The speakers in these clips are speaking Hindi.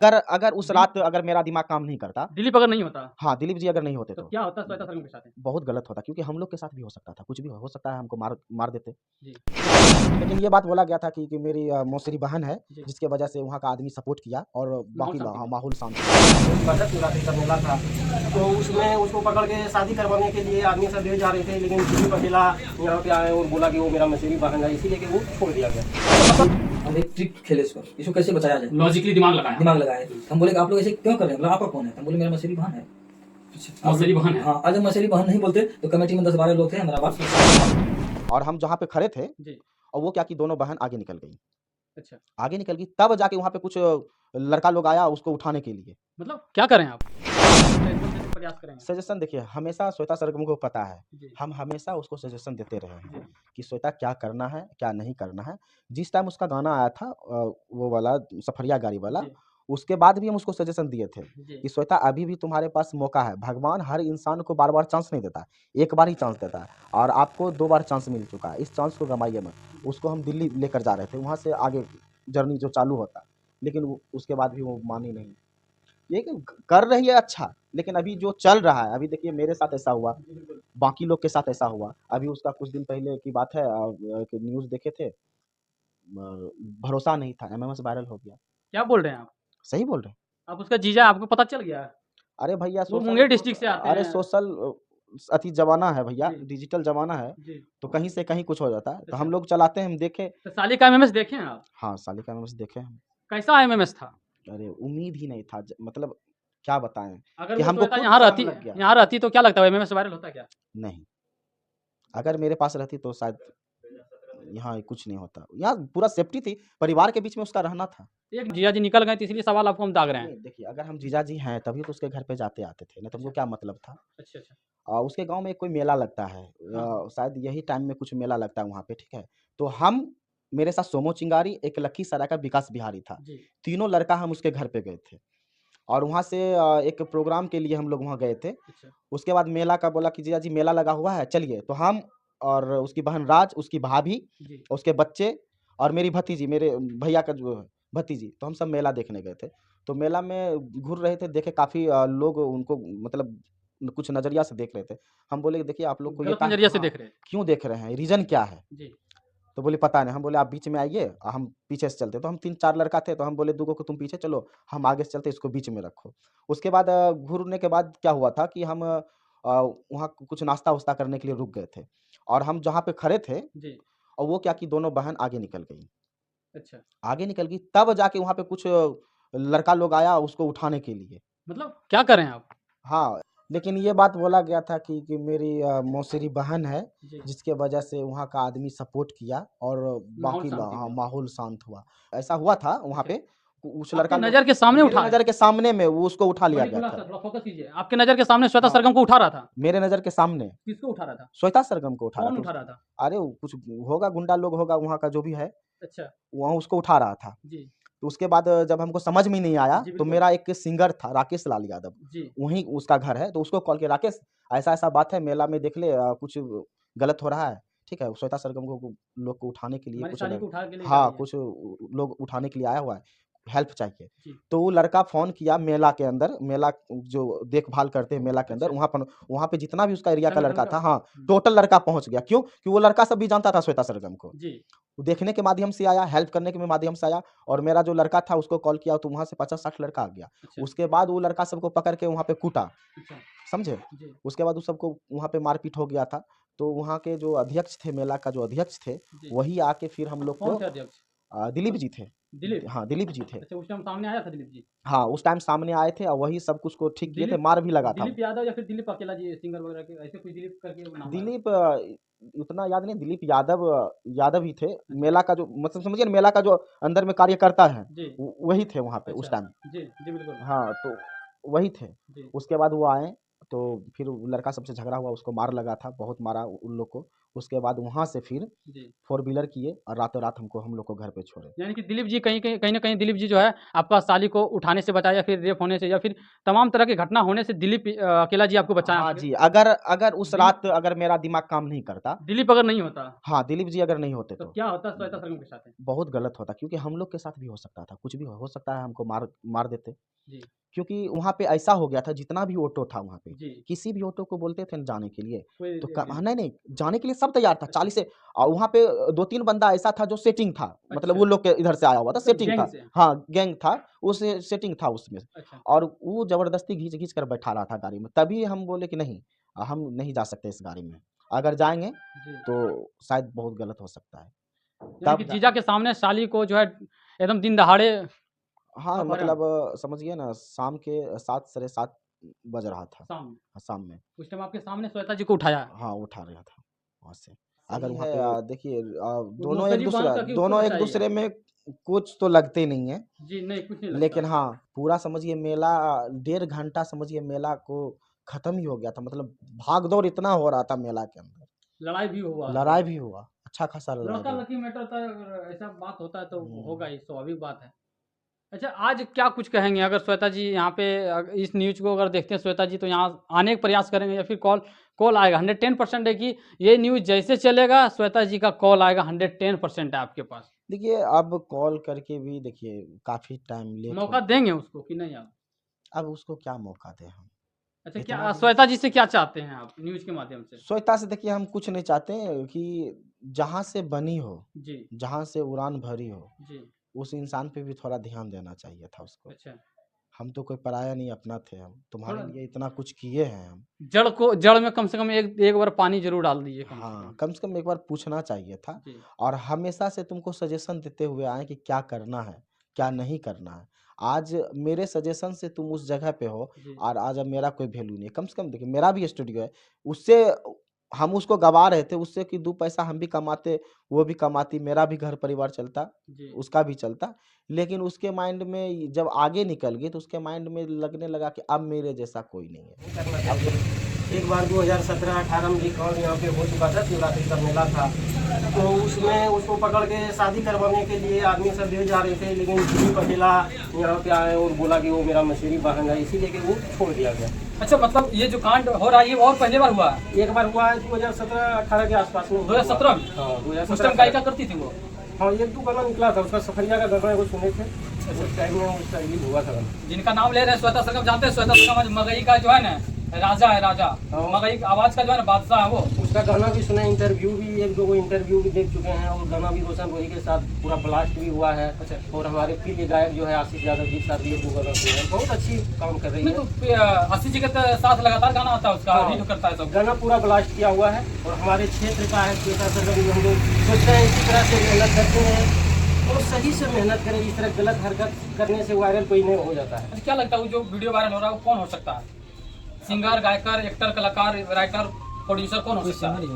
अगर अगर उस दिलीप रात अगर मेरा दिमाग काम नहीं करता, दिलीप अगर नहीं होता, हाँ, दिलीप जी अगर नहीं होते तो तो क्या होता श्वेता सरगम के साथ? बहुत गलत होता क्योंकि हम लोग के साथ भी हो सकता था, कुछ भी हो सकता है हमको मार मार देते। जी, लेकिन ये बात बोला गया था कि मेरी मौसेरी बहन है, जी। जिसके वजह से वहाँ का आदमी सपोर्ट किया और माहौल बाकी शांति हाँ, का। माहौल शांत बचत निराश्री का मेला था, तो उसमें उसको पकड़ के शादी करवाने के लिए आदमी सब ले जा रहे थे, लेकिन दिलीप अकेला यहाँ पे आए और बोला कि वो मेरा मौसेरी बहन है, इसीलिए कि वो छोड़ दिया गया। हम एक ट्रिक खेले इस पर, इसको कैसे बचाया जाए, लॉजिकली दिमाग लगाए। हम बोले कि आप लोग ऐसे क्यों कर रहे हैं, मतलब आपका कौन है, हम बोले मेरा मौसेरी बहन है। मौसेरी बहन है। हाँ, अगर मौसेरी बहन नहीं बोलते तो कमेटी में 10-12 लोग थे, हमारा बात। और हम जहाँ पे खड़े थे जी, और वो क्या कि दोनों बहन आगे निकल गई। अच्छा। आगे निकल गई तब जाके वहाँ पे कुछ लड़का लोग आया उसको उठाने के लिए। मतलब क्या करें आप? एकदम से प्रयास करेंगे। सजेशन देखिए, हमेशा श्वेता सरगम को पता है, जी, हम हमेशा उसको सजेशन देते रहे हैं जी, कि श्वेता क्या करना है, क्या नहीं करना है। जिस टाइम उसका गाना आया था वो वाला सफरिया गाड़ी वाला, जी, उसके बाद भी हम उसको सजेशन दिए थे जी, कि श्वेता अभी भी तुम्हारे पास मौका है। भगवान हर इंसान को बार-बार चांस नहीं देता, एक बार ही चांस देता है और आपको 2 बार चांस मिल चुका है। इस चांस को गँवाइए मत। उसको हम दिल्ली लेकर जा रहे थे, वहाँ से आगे जर्नी जो चालू होता, लेकिन वो उसके बाद भी वो मानी नहीं। ये कि कर रही है अच्छा, लेकिन अभी जो चल रहा है, अभी देखिए मेरे साथ ऐसा हुआ, बाकी लोग के साथ ऐसा हुआ। अभी उसका कुछ दिन पहले की बात है कि न्यूज़ देखे थे, भरोसा नहीं था, एमएमएस वायरल हो गया। क्या बोल रहे हैं आप? सही बोल रहे हैं। आप उसका जीजा आपको पता चल गया? अरे भैया वो सोशल मुंगेर डिस्ट्रिक्ट से आते अरे हैं। सोशल अति ज़माना है भैया, जी, डिजिटल ज़माना है, जी। तो कहीं से कहीं कुछ हो जाता है। तो अच्छा, हम लोग चलाते हैं, हम देखे, तो साली का एमएमएस देखे हैं आप? हाँ, साली का एमएमएस देखे हैं। कैसा एमएमएस था? अरे उम्मीद ही नहीं था मतलब क्या बताएँ अगर कि वो हमको श्वेता खुद यहाँ शर्म रहती लग गया। यहाँ रहती तो क्या लगता है एमएमएस वायरल होता क्या? नहीं, अगर मेरे पास रहती तो शायद यहाँ कुछ नहीं होता। यहाँ पूरा सेफ्टी थी, परिवार के बीच में उसका रहना था। एक जीजा जी निकल गए तो इसलिए सवाल आपको हम दाग रहे हैं। नहीं देखिए, अगर हम जीजाजी हैं तभी तो उसके घर पे जाते आते थे, नहीं तो हमको अच्छा, क्या मतलब था? अच्छा, अच्छा। उसके गाँव में कोई मेला लगता है हाँ, हाँ। शायद यही टाइम में कुछ मेला लगता है वहाँ पे, ठीक है? तो हम मेरे साथ सोमो चिंगारी, एक लखीसराय का विकास बिहारी था। जी, तीनों लड़का हम उसके घर पे गए थे और वहाँ से एक प्रोग्राम के लिए हम लोग वहाँ गए थे। अच्छा, उसके बाद मेला का बोला कि जीजा जी मेला लगा हुआ है, चलिए। तो हम और उसकी बहन राज, उसकी भाभी, जी, उसके बच्चे और मेरी भतीजी, मेरे भैया का जो भतीजी, तो हम सब मेला देखने गए थे। तो मेला में घूर रहे थे, देखे काफ़ी लोग उनको मतलब कुछ नज़रिया से देख रहे थे। हम बोले कि देखिए आप लोग को ये गलत नज़रिया से हाँ, देख रहे हैं। क्यों देख रहे हैं? रीज़न क्या है? जी, तो बोले पता नहीं। हम बोले आप बीच में आइए हम पीछे से चलते। तो हम 3-4 लड़का थे, तो हम बोले दूगो को तुम पीछे चलो, हम आगे से चलते, इसको बीच में रखो। उसके बाद घूरने के बाद क्या हुआ था कि हम वहाँ कुछ नाश्ता-वाश्ता करने के लिए रुक गए थे और हम जहाँ पे खड़े थे जी, और वो क्या कि दोनों बहन आगे निकल गई। अच्छा। आगे निकल गई तब जाके वहाँ पे कुछ लड़का लोग आया उसको उठाने के लिए। मतलब क्या करें आप? हाँ, लेकिन ये बात बोला गया था कि मेरी मौसेरी बहन है, जी, जिसके वजह से वहाँ का आदमी सपोर्ट किया और माहौल बाकी शांति हाँ, हुआ। माहौल शांत हुआ। ऐसा हुआ था वहाँ अच्छा, पे, उस आपकी लड़का लोग नज़र के सामने मेरे उठाया? नज़र के सामने में वो उसको उठा लिया बड़ी गया खुलासा था। थोड़ा फोकस कीजिए। आपके नज़र के सामने श्वेता हाँ, सरगम को उठा रहा था? मेरे नज़र के सामने किसको उठा रहा था? श्वेता सरगम को उठा रहा कौन था उठा रहा था? अरे वो कुछ होगा, गुंडा लोग होगा वहाँ का जो भी है, अच्छा, वहाँ उसको उठा रहा था। जी, तो उसके बाद जब हमको समझ में नहीं आया, जी तो बिल्कुल। मेरा एक सिंगर था राकेश लाल यादव, जी, वहीं उसका घर है, तो उसको कॉल किया, राकेश ऐसा-ऐसा बात है, मेला में देख ले कुछ गलत हो रहा है, ठीक है? श्वेता सरगम को लोग को उठाने के लिए हमारी कुछ साली को उठा के ले जा हाँ, रही है। कुछ लोग उठाने के लिए आया हुआ है, हेल्प चाहिए। जी, तो वो लड़का फ़ोन किया मेला के अंदर, मेला जो देखभाल करते हैं मेला के अंदर, अच्छा, वहाँ पे जितना भी उसका एरिया का संगठन लड़का का था हाँ, हुँ, टोटल लड़का पहुँच गया। क्यों? कि वो लड़का सब भी जानता था श्वेता सरगम को। जी, वो देखने के माध्यम से आया, हेल्प करने के माध्यम से आया और मेरा जो लड़का था उसको कॉल किया तो वहाँ से 50-60 लड़का आ गया। अच्छा, उसके बाद वो लड़का सबको पकड़ के वहाँ पे कूटा, अच्छा, समझे? जी, उसके बाद उस सबको वहाँ पे मारपीट हो गया था। तो वहाँ के जो अध्यक्ष थे, मेला का जो अध्यक्ष थे, जी। वही आके फिर हम लोग कौन को थे अध्यक्ष? दिलीप जी थे। दिलीप? हाँ, दिलीप जी थे। अच्छा, उस टाइम सामने आया था दिलीप जी? हाँ, उस टाइम सामने आए थे और वही सब कुछ को ठीक किए थे, दिलीप मार भी लगा था। दिलीप यादव या फिर दिलीप अकेला जी सिंगर वगैरह के ऐसे कोई दिलीप करके नाम आ रहा दिलीप उतना याद नहीं, दिलीप यादव यादव ही थे। है। अच्छा, मेला का जो मतलब समझिए ना मेला का जो अंदर में कार्यकर्ता हैं, जी, वही थे वहाँ पे उस अच्छा, टाइम। जी, जी बिल्कुल, हाँ, तो वही थे। जी, उसके बाद वो आए, तो फिर वो लड़का सबसे झगड़ा हुआ, उसको मार लगा था, बहुत मारा उन लोग को। उसके बाद वहाँ से फिर जी 4 व्हीलर किए और रातों रात हम लोग को घर पे छोड़े। यानी कि दिलीप जी कहीं ना कहीं दिलीप जी जो है आपका साली को उठाने से बचाया, या फिर रेप होने से, या फिर तमाम तरह की घटना होने से दिलीप अकेला जी आपको बचाया। हाँ जी, अगर उस रात अगर मेरा दिमाग काम नहीं करता, दिलीप अगर नहीं होता हाँ, दिलीप जी अगर नहीं होते तो तो क्या होता श्वेता सरगम के साथ? बहुत गलत होता, क्योंकि हम लोग के साथ भी हो सकता था, कुछ भी हो सकता है, हमको मार देते। जी क्योंकि वहाँ पे ऐसा हो गया था, जितना भी ऑटो था वहाँ पे, जी किसी भी ऑटो को बोलते थे ना जाने के लिए, कोई तो नहीं। नहीं, जाने के लिए सब तैयार था, 40 से। और वहाँ पे 2-3 बंदा ऐसा था जो सेटिंग था, मतलब अच्छा। वो लोग के इधर से आया हुआ था, मतलब सेटिंग गैंग था। से। हाँ, गैंग था, उस सेटिंग था उसमें। अच्छा और वो ज़बरदस्ती घींच-घींच कर बैठा रहा था गाड़ी में, तभी हम बोले कि नहीं, हम नहीं जा सकते इस गाड़ी में। अगर जाएँगे जी तो शायद बहुत गलत हो सकता है। यानी कि तब जा जीजा के सामने साली को जो है एकदम दिन दहाड़े हाँ, अपहरण मतलब समझिए ना, शाम के 7 साढ़े 7 बज रहा था। शाम में, हाँ, शाम में। उस टाइम आपके सामने श्वेता जी को उठाया। हाँ, उठा रहा था वहाँ से। अगर सही वहाँ है, पे देखिए, वो नौकरी बांध करके उसको दोनों बचाइए। एक-दूसरे में कुछ तो लगते नहीं हैं, जी नहीं, कुछ नहीं लगता। लेकिन हाँ, पूरा समझिए मेला 1.5 घंटा समझिए मेला को खत्म ही हो गया था, मतलब भाग-दौड़ इतना हो रहा था मेला के अंदर। लड़ाई भी हुआ लड़ाई भी हुआ, अच्छा खासा लड़ाई लड़का भी हुआ। लड़की मैटर था, अगर ऐसा बात होता है तो होगा हुँ। ही, स्वाभाविक बात है। अच्छा, आज क्या कुछ कहेंगे अगर श्वेता जी यहाँ पे इस न्यूज़ को अगर देखते हैं श्वेता जी, तो यहाँ आने का प्रयास करेंगे या फिर कॉल कॉल आएगा? 110% है कि ये न्यूज़ जैसे चलेगा श्वेता जी का कॉल आएगा, 110% है आपके पास। देखिए, अब कॉल करके भी देखिए काफ़ी टाइम लेट हो मौका देंगे उसको कि नहीं आप? अब उसको क्या मौका दें हम? अच्छा, इतना क्या दिन श्वेता जी से क्या चाहते हैं आप न्यूज़ के माध्यम से? श्वेता से देखिए हम कुछ नहीं चाहते हैं कि जहाँ से बनी हो, जी, जहाँ से उड़ान भरी हो, जी। उस इंसान पे भी थोड़ा ध्यान देना चाहिए था उसको। अच्छा, हम तो कोई पराया नहीं, अपना थे हम। तुम्हारे थोड़ा लिए इतना कुछ किए हैं हम। जड़ में कम से कम एक एक बार पानी ज़रूर डाल दीजिए कम से हाँ, कम। कम से कम एक बार पूछना चाहिए था, जी, और हमेशा से तुमको सजेशन देते हुए आए कि क्या करना है, क्या नहीं करना है। आज मेरे सजेशन से तुम उस जगह पे हो, जी। और आज अब मेरा कोई वैल्यू नहीं है। कम से कम देखिए, मेरा भी स्टूडियो है, उससे हम उसको गँवा रहे थे, उससे कि 2 पैसा हम भी कमाते, वो भी कमाती, मेरा भी घर परिवार चलता, जी। उसका भी चलता। लेकिन उसके माइंड में जब आगे निकल गई, तो उसके माइंड में लगने लगा कि अब मेरे जैसा कोई नहीं है। करना चाहिए। एक बार 2017-18 में भी कांड यहाँ पे हो चुका था, शिवरात्रि का मेला था, तो उसमें उसको पकड़ के शादी करवाने के लिए आदमी सब ले जा रहे थे, लेकिन दिलीप अकेला यहाँ पे आए और बोला कि वो मेरा मसेरी बहन है, इसीलिए कि वो छोड़ दिया गया। अच्छा, मतलब ये जो कांड हो रहा है ये और पहले बार हुआ है? एक बार हुआ है 2017-18 के आसपास में। 2017 में? हाँ, उस टाइम 2017 गायिका करती थी वो? हाँ, 1-2 गाना निकला था उसका, सफरिया का गाना वो सुने थे, उस टाइम में उसका रिलीज हुआ था गाना। जिनका नाम ले रहे हैं श्वेता सरगम, जानते हैं श्वेता सरगम आज मगही का जो है ना राजा है, राजा हाँ। मगही आवाज का जो है ना बादशाह है वो। उसका गाना भी सुना, इंटरव्यू भी 1-2 इंटरव्यू भी देख चुके हैं, और गाना भी रोशन रोही के साथ पूरा ब्लास्ट भी हुआ है। अच्छा। और हमारे प्रिय गायक जो है आशीष यादव जी के साथ भी 1-2 गाना सुना है, बहुत अच्छी काम कर रही नहीं है। तो अस्सी जी के साथ लगातार गाना आता है उसका, हाँ। हिट करता है सब। गाना पूरा ब्लास्ट किया हुआ है, और हमारे क्षेत्र का है श्वेता सरगम भी, हम लोग सोचते हैं इसी तरह से मेहनत करते हैं और सही से मेहनत करें, इस तरह गलत हरकत करने से वायरल कोई नहीं हो जाता है। अच्छा, क्या लगता है वो जो वीडियो वायरल हो रहा है वो कौन हो सकता है? सिंगर, गायकर, एक्टर, कलाकार, राइटर, प्रोड्यूसर, कौन हो सकता है?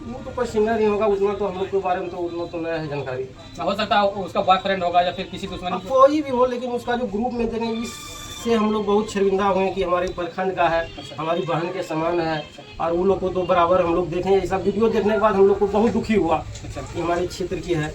वो तो कोई सिंगर ही होगा, उतना तो हम लोग के बारे में तो उतना तो नहीं है जानकारी। हो सकता है उसका बॉयफ्रेंड होगा या फिर किसी दुश्मन। अब कोई भी हो, लेकिन उसका जो ग्रुप में देंगे, इससे हम लोग बहुत शर्मिंदा हुए कि हमारे प्रखंड का है, हमारी बहन के समान है, और वो लोग को तो बराबर हम लोग देखें। ये सब वीडियो देखने के बाद हम लोग को बहुत दुखी हुआ अच्छा, कि हमारे क्षेत्र की है।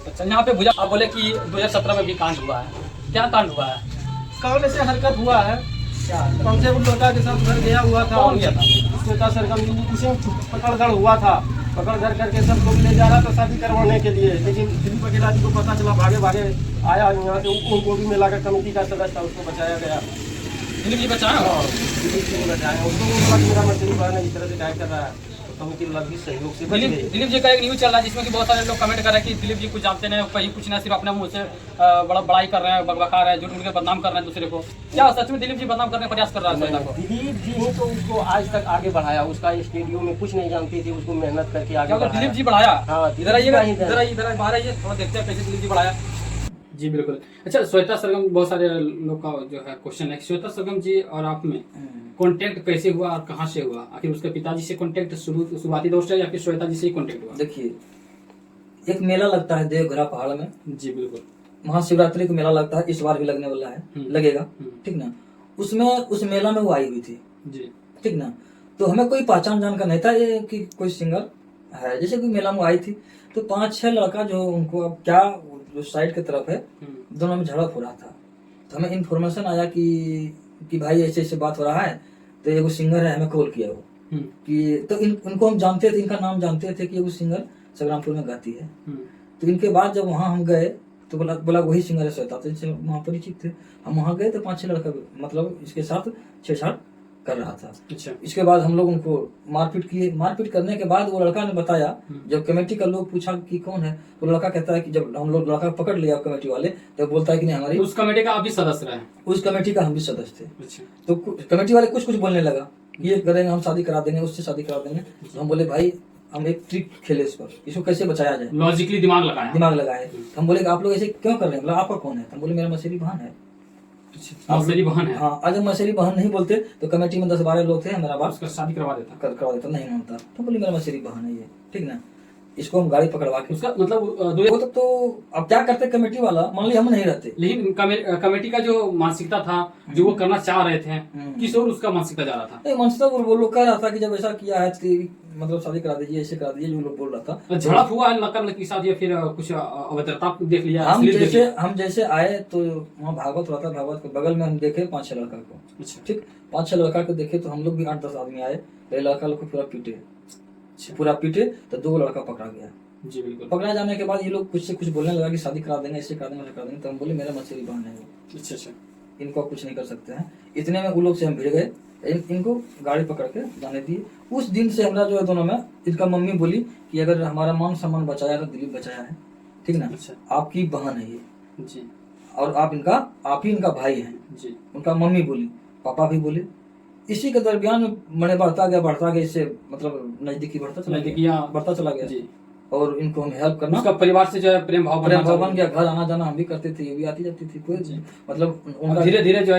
अच्छा, यहाँ पे भुजा आप बोले कि 2017 में भी कांड हुआ है, क्या कांड हुआ है? कौन ऐसे हरकत हुआ है, क्या? कौन से उन लड़का के साथ घर गया हुआ था, कौन गया था? श्वेता सरगम उसे पकड़ हुआ था, पकड़ करके सब लोग ले जा रहा था शादी करवाने के लिए, लेकिन दिलीप अकेला जी को पता चला, भागे भागे आया यहाँ से, उनको भी मेला का कमेटी का सदस्य था, उसको बचाया गया। दिलीप जी बचाया? हाँ, दिलीप जी को बचाया, उसको बोला कि मेरा मछली बहन है, इस तरह से गायब कर रहा है, तो कमेटी वाला भी सहयोग से बच गई। दिलीप जी का एक न्यूज चल रहा है जिसमें कि बहुत सारे लोग कमेंट कर रहे हैं कि दिलीप जी कुछ जानते नहीं, कहीं कुछ ना, सिर्फ अपने मुंह से बड़ा बड़ाई कर रहे हैं, बकबका रहे हैं, झूठ मूठ के बदनाम कर रहे हैं दूसरे को। क्या सच में दिलीप जी बदनाम करने का प्रयास कर रहा है श्वेता को? दिलीप जी ही तो उसको आज तक आगे बढ़ाया, उसका स्टूडियो में कुछ नहीं जानती थी, उसको मेहनत करके आगे क्या बढ़ाया। दिलीप जी बढ़ाया? हाँ, इधर आइएगा, दिलीप जी ही इधर बाहर आइए, थोड़ा देखते हैं कैसे दिलीप जी बढ़ाया। जी बिल्कुल। अच्छा, श्वेता सरगम, बहुत सारे लोग का जो है क्वेश्चन है, श्वेता सरगम जी और आप में कांटेक्ट कैसे हुआ और कहाँ से हुआ? आखिर उसके पिताजी से कांटेक्ट शुरुआती दौर से या फिर श्वेता जी से ही कांटेक्ट हुआ? देखिए, एक मेला लगता है देवघरा पहाड़ में, जी बिल्कुल। महाशिवरात्रि का मेला लगता है, इस बार भी लगने वाला है, लगेगा, ठीक ना। उसमें उस मेला में वो आई हुई थी, जी ठीक ना। तो हमें कोई पहचान जान का नहीं था ये कि कोई सिंगर है। जैसे कोई मेला में आई थी तो 5-6 लड़का जो उनको अब क्या जो साइड की तरफ है दोनों में झड़प हो रहा था। तो हमें इन्फॉर्मेशन आया कि भाई ऐसे ऐसे बात हो रहा है, तो एगो सिंगर है, हमें कॉल किया वो कि तो इनको हम जानते थे, इनका नाम जानते थे कि वो सिंगर संग्रामपुर में गाती है। तो इनके बाद जब वहाँ हम गए तो बोला वही सिंगर है श्वेता, तो इनसे वहाँ परिचित थे। हम वहाँ गए तो 5-6 लड़का मतलब इसके साथ छेड़छाड़ कर रहा था। अच्छा। इसके बाद हम लोग उनको मारपीट किए। मारपीट करने के बाद वो लड़का ने बताया, जब कमेटी का लोग पूछा कि कौन है, तो लड़का कहता है कि जब हम लोग लड़का पकड़ लिया कमेटी वाले, तो बोलता है कि नहीं हमारी उस कमेटी का आप भी सदस्य रहे? उस कमेटी का हम भी सदस्य थे। अच्छा। तो कमेटी वाले कुछ बोलने लगा, ये करेंगे, हम शादी करा देंगे, उससे शादी करा देंगे। तो हम बोले भाई हम एक ट्रिक खेले इस पर, इसको कैसे बचाया जाए, लॉजिकली दिमाग लगाए। तो हम बोले आप लोग ऐसे क्यों कर रहे हैं, बोला आपका कौन है, तो हम बोले मेरा मसेरी बहन है। मसेरी बहन है? हाँ, अगर मसेरी बहन नहीं बोलते तो कमेटी में 10-12 लोग थे, मेरा बाप उसका शादी करवा देता, नहीं मानता। तो बोले मेरा मसेरी बहन है ये, ठीक ना। इसको हम गाड़ी पकड़वा के उसका मतलब वो तो अब क्या करते कमेटी वाला, मान ली हम नहीं रहते, लेकिन कमेटी का जो मानसिकता था, जो वो करना चाह रहे थे, किस और उसका मानसिकता जा रहा था? मानसिकता वो लोग कह रहा था कि जब ऐसा किया है तो मतलब शादी करा दीजिए, ऐसे करा दीजिए, जो लोग बोल रहा था। झड़प हुआ है लड़का लड़की के साथ या फिर कुछ अभद्रता देख लिया? हम जैसे आए तो वहाँ भागवत हुआ था, भागवत के बगल में हम देखे 5-6 लड़का को। अच्छा। ठीक, 5-6 लड़का को देखे तो हम लोग भी 8-10 आदमी आए, लड़का लोग को पूरा पीटे तो 2 लड़का पकड़ा गया। जी बिल्कुल। पकड़ा जाने के बाद ये लोग कुछ से कुछ बोलने लगा कि शादी करा देंगे, ऐसे करा देंगे, करा देंगे। तो हम बोले मेरा मछली बहन है वो। अच्छा। इनको कुछ नहीं कर सकते हैं। इतने में वो लोग से हम भिड़ गए, इनको गाड़ी पकड़ के जाने दिए। उस दिन से हमारा जो है दोनों में, इनका मम्मी बोली कि अगर हमारा मान सम्मान बचाया तो दिलीप बचाया है, ठीक ना। अच्छा। आपकी बहन है ये जी, और आप ही इनका भाई है जी। उनका मम्मी बोली, पापा भी बोले। इसी के दरमियान मैंने बढ़ता गया, इससे मतलब नजदीकी बढ़ता चला गया जी। और इनको हम हेल्प करना, उसका परिवार से जो है प्रेम भाव बन गया। घर आना जाना हम भी करते थे, ये भी आती जाती थी, कोई मतलब उनका धीरे धीरे जो है